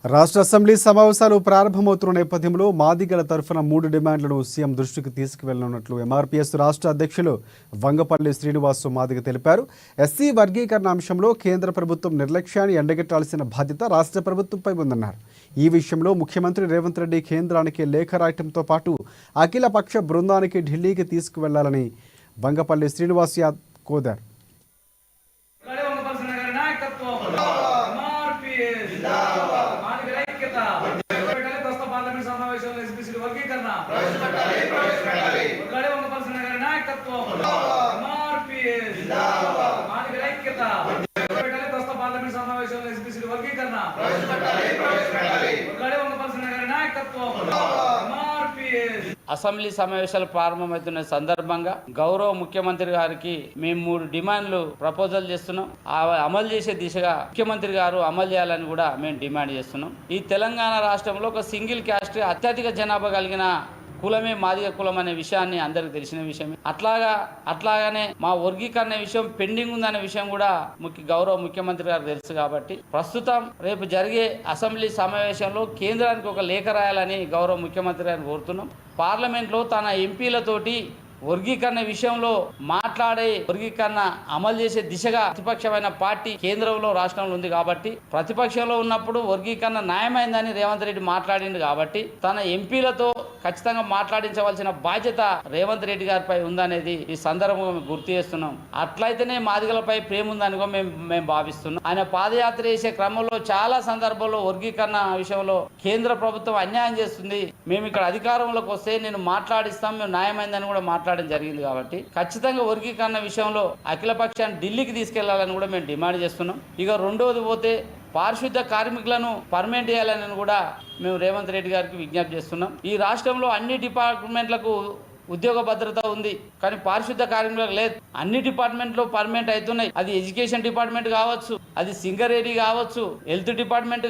రాష్ట్ర అసెంబ్లీ సమావేశాలు ప్రారంభమవుతున్న నేపథ్యంలో మాదిగల తరఫున 3 డిమాండ్లను సీఎం దృష్టికి తీసుకువెళ్లనున్నట్లు ఎంఆర్పీఎస్ రాష్ట్ర అధ్యక్షులు వంగపల్లి శ్రీనివాసు మాదిగ తెలిపారు. ఎస్సీ వర్గీకరణ అంశంలో కేంద్ర ప్రభుత్వం నిర్లక్ష్యాన్ని ఎండగట్టాల్సిన బాధ్యత రాష్ట్ర ప్రభుత్వంపై ఉందన్నారు. ఈ విషయంలో ముఖ్యమంత్రి రేవంత్ రెడ్డి కేంద్రానికి లేఖ రాయటంతో పాటు అఖిలపక్ష బృందానికి ఢిల్లీకి తీసుకువెళ్లాలని వంగపల్లి శ్రీనివాస్ కోరారు. అసెంబ్లీ సమావేశాలు ప్రారంభమవుతున్న సందర్భంగా గౌరవ ముఖ్యమంత్రి గారికి మేము 3 డిమాండ్లు ప్రపోజల్ చేస్తున్నాం. అమలు చేసే దిశగా ముఖ్యమంత్రి గారు అమలు చేయాలని కూడా మేము డిమాండ్ చేస్తున్నాం. ఈ తెలంగాణ రాష్ట్రంలో ఒక సింగిల్ క్యాస్ట్ అత్యధిక జనాభా కలిగిన కులమే మాదిగ కులం అనే విషయాన్ని అందరికి తెలిసిన విషయమే. అట్లాగానే మా వర్గీకరణ విషయం పెండింగ్ ఉందనే విషయం కూడా గౌరవ ముఖ్యమంత్రి గారు తెలుసు. కాబట్టి ప్రస్తుతం రేపు జరిగే అసెంబ్లీ సమావేశంలో కేంద్రానికి ఒక లేఖ రాయాలని గౌరవ ముఖ్యమంత్రి గారిని కోరుతున్నాం. పార్లమెంట్లో తన ఎంపీలతోటి వర్గీకరణ విషయంలో మాట్లాడే వర్గీకరణ అమలు చేసే దిశగా ప్రతిపక్షమైన పార్టీ కేంద్రంలో రాష్ట్రంలో ఉంది. కాబట్టి ప్రతిపక్షంలో ఉన్నప్పుడు వర్గీకరణ న్యాయమైందని రేవంత్ రెడ్డి మాట్లాడింది. కాబట్టి తన ఎంపీలతో ఖచ్చితంగా మాట్లాడించవలసిన బాధ్యత రేవంత్ రెడ్డి గారిపై ఉందనేది ఈ సందర్భంగా గుర్తు చేస్తున్నాం. అట్లయితేనే మాదిగలపై ప్రేమ ఉందని మేము భావిస్తున్నాం. ఆయన పాదయాత్ర చేసే క్రమంలో చాలా సందర్భాల్లో వర్గీకరణ విషయంలో కేంద్ర ప్రభుత్వం అన్యాయం చేస్తుంది, మేము ఇక్కడ అధికారంలోకి వస్తే నేను మాట్లాడిస్తాం, మేము న్యాయమైందని కూడా మాట్లాడడం జరిగింది. కాబట్టి ఖచ్చితంగా వర్గీకరణ విషయంలో అఖిలపక్షాన్ని ఢిల్లీకి తీసుకెళ్లాలని కూడా మేము డిమాండ్ చేస్తున్నాం. ఇక రెండోది పోతే పారిశుద్ధ కార్మికులను పర్మనెంట్ చేయాలని కూడా మేము రేవంత్ రెడ్డి గారికి విజ్ఞప్తి చేస్తున్నాం. ఈ రాష్ట్రంలో అన్ని డిపార్ట్మెంట్లకు ఉద్యోగ భద్రత ఉంది, కానీ పారిశుద్ధ కార్మికులకు లేదు. అన్ని డిపార్ట్మెంట్లో పర్మనెంట్ అవుతున్నాయి. అది ఎడ్యుకేషన్ డిపార్ట్మెంట్ కావచ్చు, అది సింగరేణి కావచ్చు, హెల్త్ డిపార్ట్మెంట్